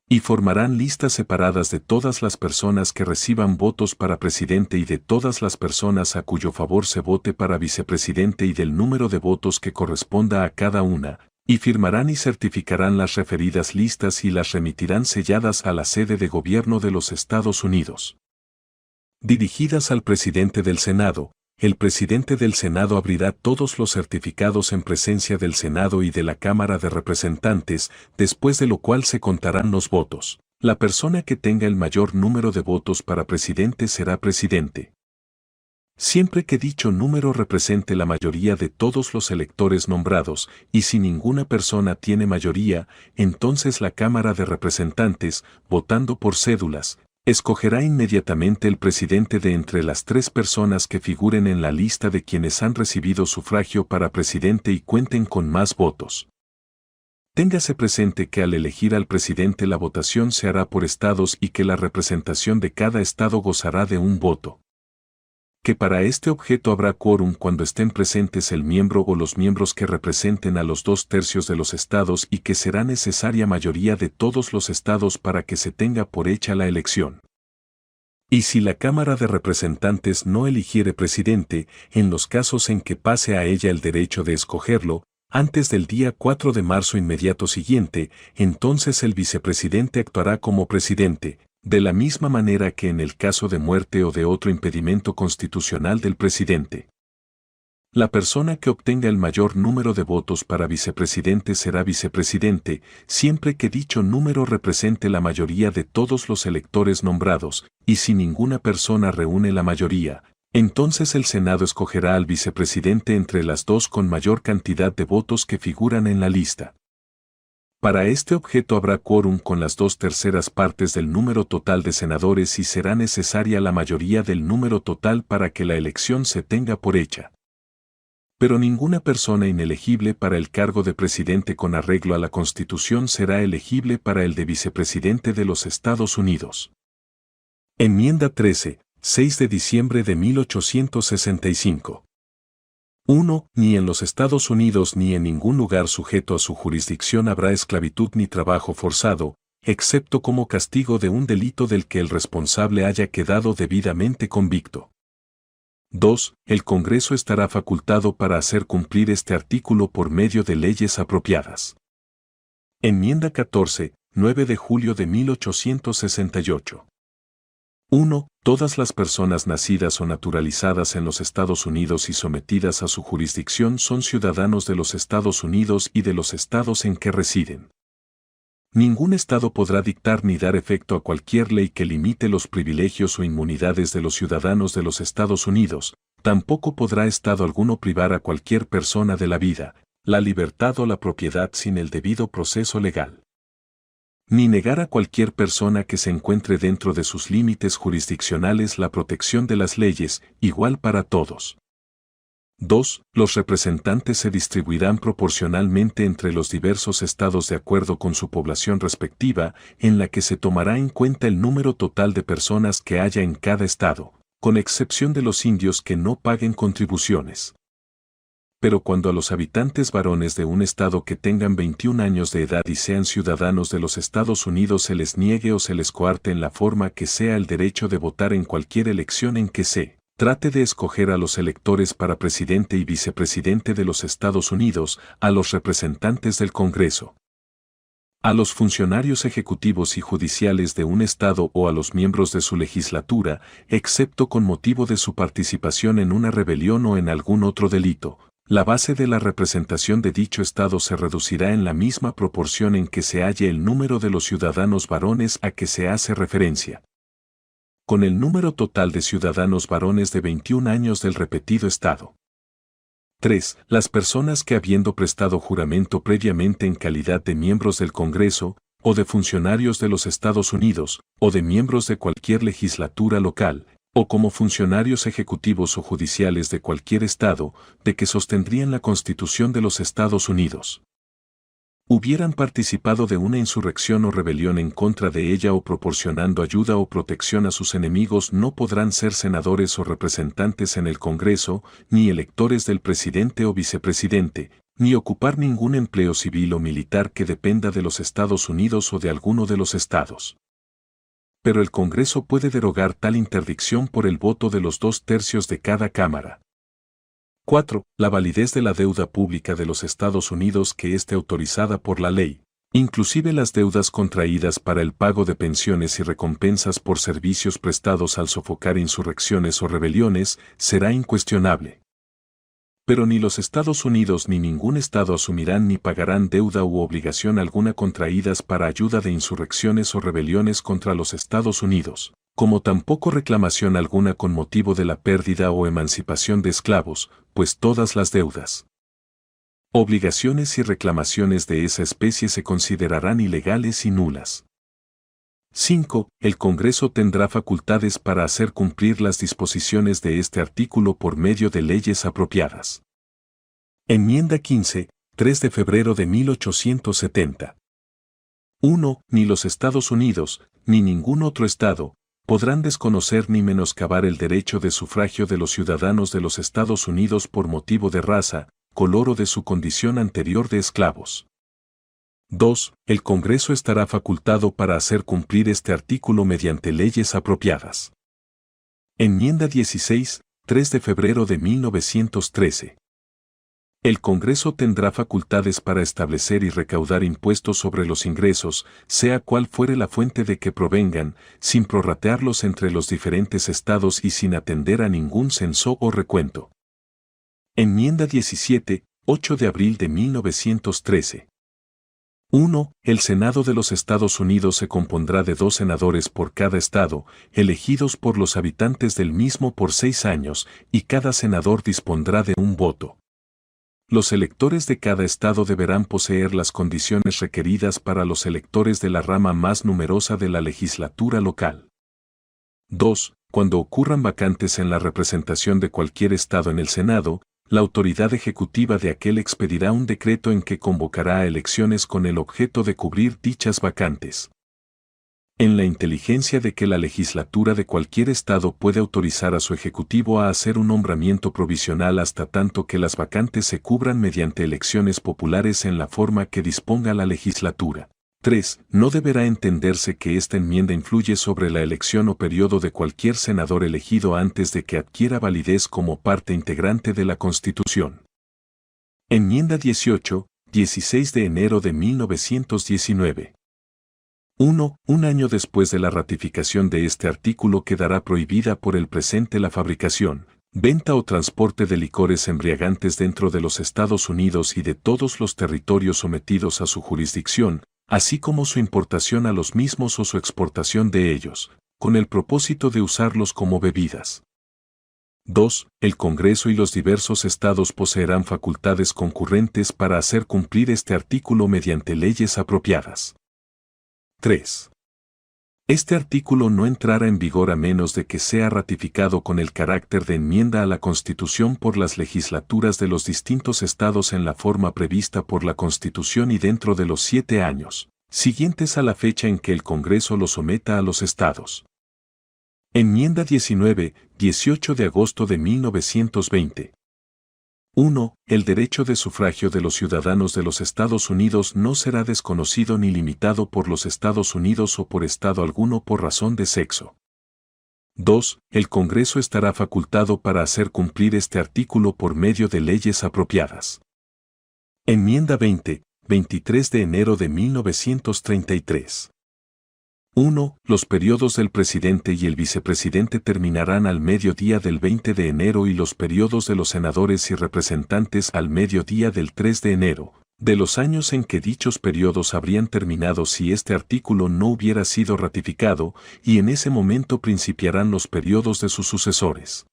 Speaker 1: Y formarán listas separadas de todas las personas que reciban votos para presidente y de todas las personas a cuyo favor se vote para vicepresidente y del número de votos que corresponda a cada una, y firmarán y certificarán las referidas listas y las remitirán selladas a la sede de gobierno de los Estados Unidos. Dirigidas al presidente del Senado, el presidente del Senado abrirá todos los certificados en presencia del Senado y de la Cámara de Representantes, después de lo cual se contarán los votos. La persona que tenga el mayor número de votos para presidente será presidente. Siempre que dicho número represente la mayoría de todos los electores nombrados, y si ninguna persona tiene mayoría, entonces la Cámara de Representantes, votando por cédulas, escogerá inmediatamente el presidente de entre las 3 personas que figuren en la lista de quienes han recibido sufragio para presidente y cuenten con más votos. Téngase presente que al elegir al presidente la votación se hará por estados y que la representación de cada estado gozará de un voto. Que para este objeto habrá quórum cuando estén presentes el miembro o los miembros que representen a los 2/3 de los estados y que será necesaria mayoría de todos los estados para que se tenga por hecha la elección. Y si la Cámara de Representantes no eligiere presidente, en los casos en que pase a ella el derecho de escogerlo, antes del día 4 de marzo inmediato siguiente, entonces el vicepresidente actuará como presidente, de la misma manera que en el caso de muerte o de otro impedimento constitucional del presidente. La persona que obtenga el mayor número de votos para vicepresidente será vicepresidente, siempre que dicho número represente la mayoría de todos los electores nombrados, y si ninguna persona reúne la mayoría, entonces el Senado escogerá al vicepresidente entre las dos con mayor cantidad de votos que figuran en la lista. Para este objeto habrá quórum con las 2/3 partes del número total de senadores y será necesaria la mayoría del número total para que la elección se tenga por hecha. Pero ninguna persona inelegible para el cargo de presidente con arreglo a la Constitución será elegible para el de vicepresidente de los Estados Unidos. Enmienda 13, 6 de diciembre de 1865. 1. Ni en los Estados Unidos ni en ningún lugar sujeto a su jurisdicción habrá esclavitud ni trabajo forzado, excepto como castigo de un delito del que el responsable haya quedado debidamente convicto. 2. El Congreso estará facultado para hacer cumplir este artículo por medio de leyes apropiadas. Enmienda 14, 9 de julio de 1868. 1. Todas las personas nacidas o naturalizadas en los Estados Unidos y sometidas a su jurisdicción son ciudadanos de los Estados Unidos y de los estados en que residen. Ningún estado podrá dictar ni dar efecto a cualquier ley que limite los privilegios o inmunidades de los ciudadanos de los Estados Unidos, tampoco podrá estado alguno privar a cualquier persona de la vida, la libertad o la propiedad sin el debido proceso legal. Ni negar a cualquier persona que se encuentre dentro de sus límites jurisdiccionales la protección de las leyes, igual para todos. 2. Los representantes se distribuirán proporcionalmente entre los diversos estados de acuerdo con su población respectiva, en la que se tomará en cuenta el número total de personas que haya en cada estado, con excepción de los indios que no paguen contribuciones. Pero cuando a los habitantes varones de un estado que tengan 21 años de edad y sean ciudadanos de los Estados Unidos se les niegue o se les coarte en la forma que sea el derecho de votar en cualquier elección en que se trate de escoger a los electores para presidente y vicepresidente de los Estados Unidos, a los representantes del Congreso, a los funcionarios ejecutivos y judiciales de un estado o a los miembros de su legislatura, excepto con motivo de su participación en una rebelión o en algún otro delito. La base de la representación de dicho estado se reducirá en la misma proporción en que se halle el número de los ciudadanos varones a que se hace referencia, con el número total de ciudadanos varones de 21 años del repetido estado. 3. Las personas que habiendo prestado juramento previamente en calidad de miembros del Congreso, o de funcionarios de los Estados Unidos, o de miembros de cualquier legislatura local, o como funcionarios ejecutivos o judiciales de cualquier estado, de que sostendrían la Constitución de los Estados Unidos, hubieran participado de una insurrección o rebelión en contra de ella o proporcionando ayuda o protección a sus enemigos no podrán ser senadores o representantes en el Congreso, ni electores del presidente o vicepresidente, ni ocupar ningún empleo civil o militar que dependa de los Estados Unidos o de alguno de los estados. Pero el Congreso puede derogar tal interdicción por el voto de los 2/3 de cada Cámara. 4. La validez de la deuda pública de los Estados Unidos que esté autorizada por la ley, inclusive las deudas contraídas para el pago de pensiones y recompensas por servicios prestados al sofocar insurrecciones o rebeliones, será incuestionable. Pero ni los Estados Unidos ni ningún estado asumirán ni pagarán deuda u obligación alguna contraídas para ayuda de insurrecciones o rebeliones contra los Estados Unidos, como tampoco reclamación alguna con motivo de la pérdida o emancipación de esclavos, pues todas las deudas, obligaciones y reclamaciones de esa especie se considerarán ilegales y nulas. 5. El Congreso tendrá facultades para hacer cumplir las disposiciones de este artículo por medio de leyes apropiadas. Enmienda 15. 3 de febrero de 1870. 1. Ni los Estados Unidos, ni ningún otro Estado, podrán desconocer ni menoscabar el derecho de sufragio de los ciudadanos de los Estados Unidos por motivo de raza, color o de su condición anterior de esclavos. 2. El Congreso estará facultado para hacer cumplir este artículo mediante leyes apropiadas. Enmienda 16, 3 de febrero de 1913. El Congreso tendrá facultades para establecer y recaudar impuestos sobre los ingresos, sea cual fuere la fuente de que provengan, sin prorratearlos entre los diferentes estados y sin atender a ningún censo o recuento. Enmienda 17, 8 de abril de 1913. 1. El Senado de los Estados Unidos se compondrá de 2 senadores por cada estado, elegidos por los habitantes del mismo por 6 años, y cada senador dispondrá de un voto. Los electores de cada estado deberán poseer las condiciones requeridas para los electores de la rama más numerosa de la legislatura local. 2. Cuando ocurran vacantes en la representación de cualquier estado en el Senado, la autoridad ejecutiva de aquel expedirá un decreto en que convocará a elecciones con el objeto de cubrir dichas vacantes. En la inteligencia de que la legislatura de cualquier estado puede autorizar a su ejecutivo a hacer un nombramiento provisional hasta tanto que las vacantes se cubran mediante elecciones populares en la forma que disponga la legislatura. 3. No deberá entenderse que esta enmienda influye sobre la elección o periodo de cualquier senador elegido antes de que adquiera validez como parte integrante de la Constitución. Enmienda 18, 16 de enero de 1919. 1. Un año después de la ratificación de este artículo quedará prohibida por el presente la fabricación, venta o transporte de licores embriagantes dentro de los Estados Unidos y de todos los territorios sometidos a su jurisdicción, así como su importación a los mismos o su exportación de ellos, con el propósito de usarlos como bebidas. 2. El Congreso y los diversos estados poseerán facultades concurrentes para hacer cumplir este artículo mediante leyes apropiadas. 3. Este artículo no entrará en vigor a menos de que sea ratificado con el carácter de enmienda a la Constitución por las legislaturas de los distintos estados en la forma prevista por la Constitución y dentro de los 7 años siguientes a la fecha en que el Congreso lo someta a los estados. Enmienda 19, 18 de agosto de 1920. 1. El derecho de sufragio de los ciudadanos de los Estados Unidos no será desconocido ni limitado por los Estados Unidos o por estado alguno por razón de sexo. 2. El Congreso estará facultado para hacer cumplir este artículo por medio de leyes apropiadas. Enmienda 20, 23 de enero de 1933. 1. Los periodos del presidente y el vicepresidente terminarán al mediodía del 20 de enero y los periodos de los senadores y representantes al mediodía del 3 de enero, de los años en que dichos periodos habrían terminado si este artículo no hubiera sido ratificado, y en ese momento principiarán los periodos de sus sucesores.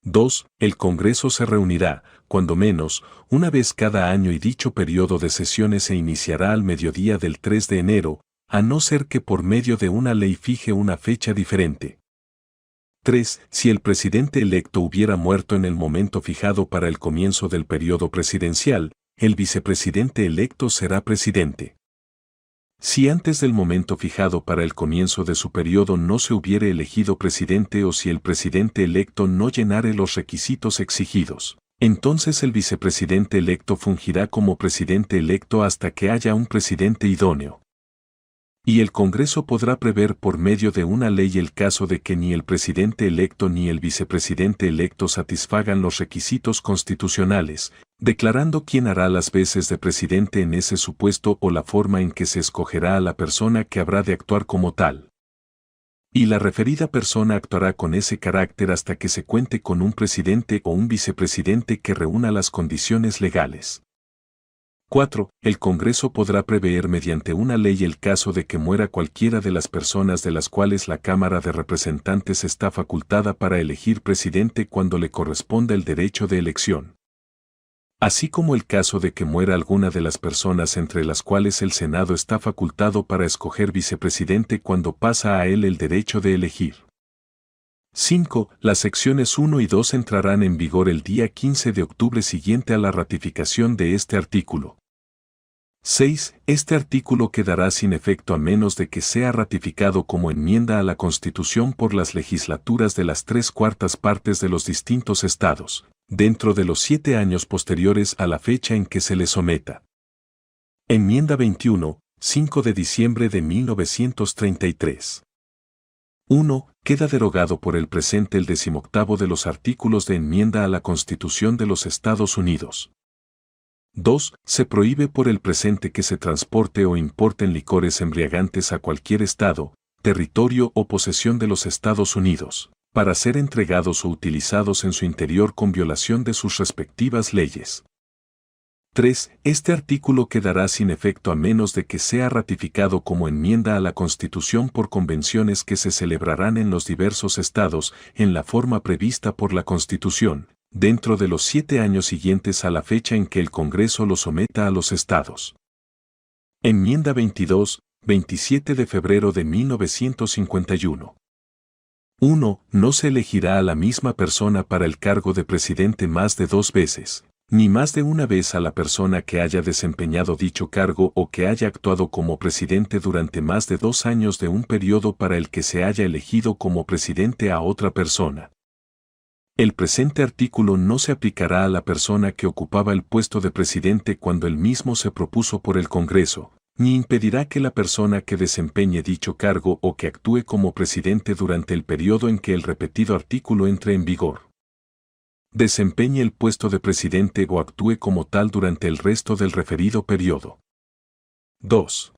Speaker 1: 2. El Congreso se reunirá, cuando menos, una vez cada año y dicho periodo de sesiones se iniciará al mediodía del 3 de enero, a no ser que por medio de una ley fije una fecha diferente. 3. Si el presidente electo hubiera muerto en el momento fijado para el comienzo del periodo presidencial, el vicepresidente electo será presidente. Si antes del momento fijado para el comienzo de su periodo no se hubiere elegido presidente o si el presidente electo no llenare los requisitos exigidos, entonces el vicepresidente electo fungirá como presidente electo hasta que haya un presidente idóneo. Y el Congreso podrá prever por medio de una ley el caso de que ni el presidente electo ni el vicepresidente electo satisfagan los requisitos constitucionales, declarando quién hará las veces de presidente en ese supuesto o la forma en que se escogerá a la persona que habrá de actuar como tal. Y la referida persona actuará con ese carácter hasta que se cuente con un presidente o un vicepresidente que reúna las condiciones legales. 4. El Congreso podrá prever mediante una ley el caso de que muera cualquiera de las personas de las cuales la Cámara de Representantes está facultada para elegir presidente cuando le corresponda el derecho de elección. Así como el caso de que muera alguna de las personas entre las cuales el Senado está facultado para escoger vicepresidente cuando pasa a él el derecho de elegir. 5. Las secciones 1 y 2 entrarán en vigor el día 15 de octubre siguiente a la ratificación de este artículo. 6. Este artículo quedará sin efecto a menos de que sea ratificado como enmienda a la Constitución por las legislaturas de las 3/4 partes de los distintos estados, dentro de los 7 años posteriores a la fecha en que se le someta. Enmienda 21, 5 de diciembre de 1933. 1. Queda derogado por el presente el 18º de los artículos de enmienda a la Constitución de los Estados Unidos. 2. Se prohíbe por el presente que se transporte o importen licores embriagantes a cualquier estado, territorio o posesión de los Estados Unidos, para ser entregados o utilizados en su interior con violación de sus respectivas leyes. 3. Este artículo quedará sin efecto a menos de que sea ratificado como enmienda a la Constitución por convenciones que se celebrarán en los diversos estados en la forma prevista por la Constitución, dentro de los 7 años siguientes a la fecha en que el Congreso lo someta a los estados. Enmienda 22, 27 de febrero de 1951. 1. No se elegirá a la misma persona para el cargo de presidente más de 2 veces, ni más de una vez a la persona que haya desempeñado dicho cargo o que haya actuado como presidente durante más de 2 años de un periodo para el que se haya elegido como presidente a otra persona. El presente artículo no se aplicará a la persona que ocupaba el puesto de presidente cuando el mismo se propuso por el Congreso, ni impedirá que la persona que desempeñe dicho cargo o que actúe como presidente durante el periodo en que el repetido artículo entre en vigor, desempeñe el puesto de presidente o actúe como tal durante el resto del referido periodo. 2.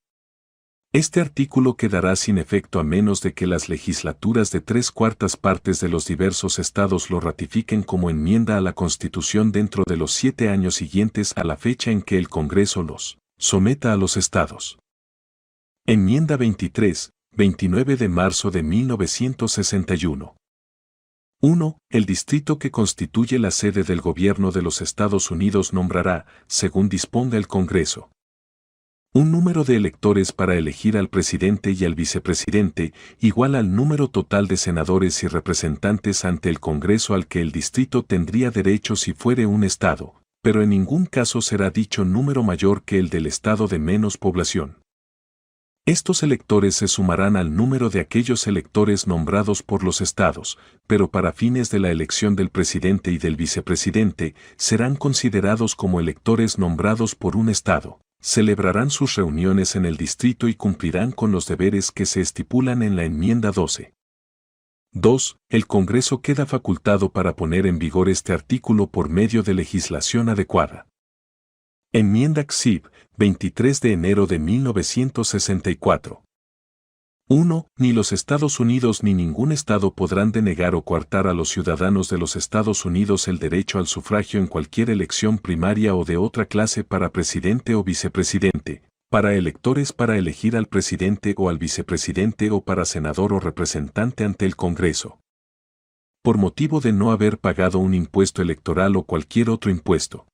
Speaker 1: Este artículo quedará sin efecto a menos de que las legislaturas de 3/4 partes de los diversos estados lo ratifiquen como enmienda a la Constitución dentro de los 7 años siguientes a la fecha en que el Congreso los someta a los estados. Enmienda 23, 29 de marzo de 1961. 1. El distrito que constituye la sede del gobierno de los Estados Unidos nombrará, según disponga el Congreso, un número de electores para elegir al presidente y al vicepresidente, igual al número total de senadores y representantes ante el Congreso al que el distrito tendría derecho si fuere un estado, pero en ningún caso será dicho número mayor que el del estado de menos población. Estos electores se sumarán al número de aquellos electores nombrados por los estados, pero para fines de la elección del presidente y del vicepresidente, serán considerados como electores nombrados por un estado. Celebrarán sus reuniones en el distrito y cumplirán con los deberes que se estipulan en la enmienda 12. 2. El Congreso queda facultado para poner en vigor este artículo por medio de legislación adecuada. Enmienda XIV, 23 de enero de 1964. 1. Ni los Estados Unidos ni ningún Estado podrán denegar o coartar a los ciudadanos de los Estados Unidos el derecho al sufragio en cualquier elección primaria o de otra clase para presidente o vicepresidente, para electores para elegir al presidente o al vicepresidente o para senador o representante ante el Congreso, por motivo de no haber pagado un impuesto electoral o cualquier otro impuesto.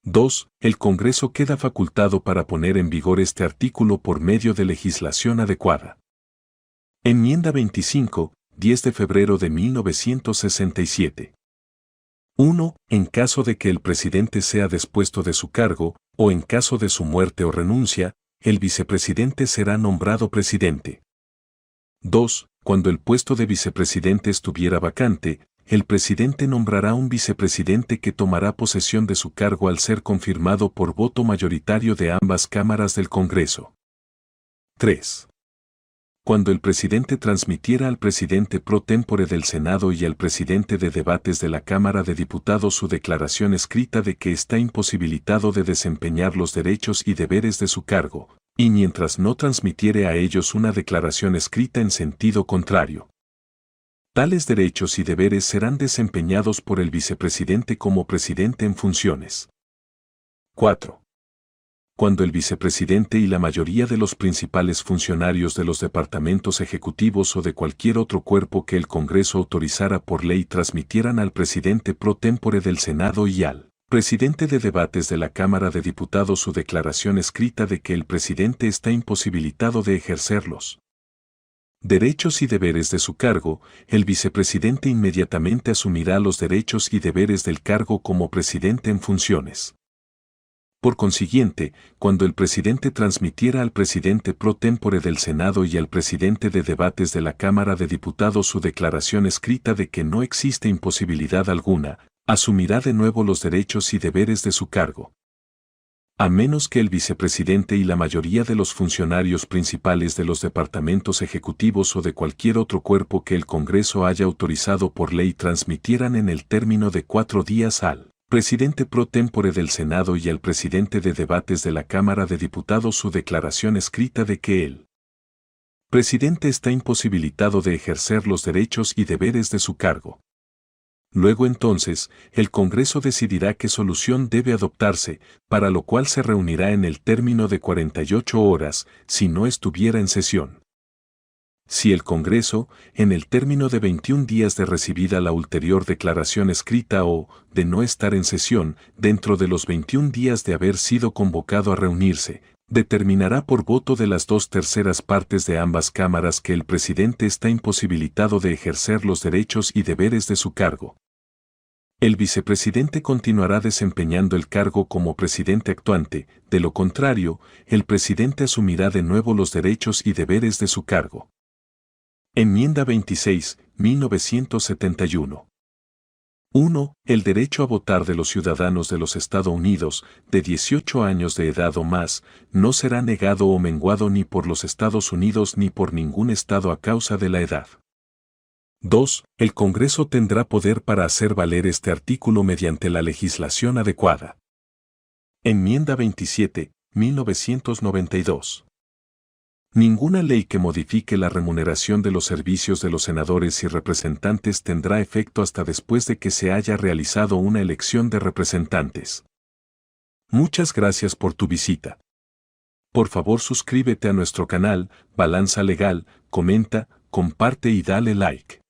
Speaker 1: 2. El Congreso queda facultado para poner en vigor este artículo por medio de legislación adecuada. Enmienda 25, 10 de febrero de 1967. 1. En caso de que el presidente sea depuesto de su cargo, o en caso de su muerte o renuncia, el vicepresidente será nombrado presidente. 2. Cuando el puesto de vicepresidente estuviera vacante, el presidente nombrará un vicepresidente que tomará posesión de su cargo al ser confirmado por voto mayoritario de ambas cámaras del Congreso. 3. Cuando el presidente transmitiera al presidente pro tempore del Senado y al presidente de debates de la Cámara de Diputados su declaración escrita de que está imposibilitado de desempeñar los derechos y deberes de su cargo, y mientras no transmitiere a ellos una declaración escrita en sentido contrario, tales derechos y deberes serán desempeñados por el vicepresidente como presidente en funciones. 4. Cuando el vicepresidente y la mayoría de los principales funcionarios de los departamentos ejecutivos o de cualquier otro cuerpo que el Congreso autorizara por ley transmitieran al presidente pro tempore del Senado y al presidente de debates de la Cámara de Diputados su declaración escrita de que el presidente está imposibilitado de ejercerlos Derechos y deberes de su cargo. El vicepresidente inmediatamente asumirá los derechos y deberes del cargo como presidente en funciones. Por consiguiente, cuando el presidente transmitiera al presidente pro tempore del Senado y al presidente de debates de la Cámara de Diputados su declaración escrita de que no existe imposibilidad alguna, asumirá de nuevo los derechos y deberes de su cargo. A menos que el vicepresidente y la mayoría de los funcionarios principales de los departamentos ejecutivos o de cualquier otro cuerpo que el Congreso haya autorizado por ley transmitieran en el término de 4 días al presidente pro tempore del Senado y al presidente de debates de la Cámara de Diputados su declaración escrita de que el presidente está imposibilitado de ejercer los derechos y deberes de su cargo. Luego entonces, el Congreso decidirá qué solución debe adoptarse, para lo cual se reunirá en el término de 48 horas, si no estuviera en sesión. Si el Congreso, en el término de 21 días de recibida la ulterior declaración escrita o, de no estar en sesión, dentro de los 21 días de haber sido convocado a reunirse, determinará por voto de las 2/3 partes de ambas cámaras que el presidente está imposibilitado de ejercer los derechos y deberes de su cargo. El vicepresidente continuará desempeñando el cargo como presidente actuante, de lo contrario, el presidente asumirá de nuevo los derechos y deberes de su cargo. Enmienda 26, 1971. 1. El derecho a votar de los ciudadanos de los Estados Unidos, de 18 años de edad o más, no será negado o menguado ni por los Estados Unidos ni por ningún Estado a causa de la edad. 2. El Congreso tendrá poder para hacer valer este artículo mediante la legislación adecuada. Enmienda 27, 1992. Ninguna ley que modifique la remuneración de los servicios de los senadores y representantes tendrá efecto hasta después de que se haya realizado una elección de representantes. Muchas gracias por tu visita. Por favor suscríbete a nuestro canal, Balanza Legal, comenta, comparte y dale like.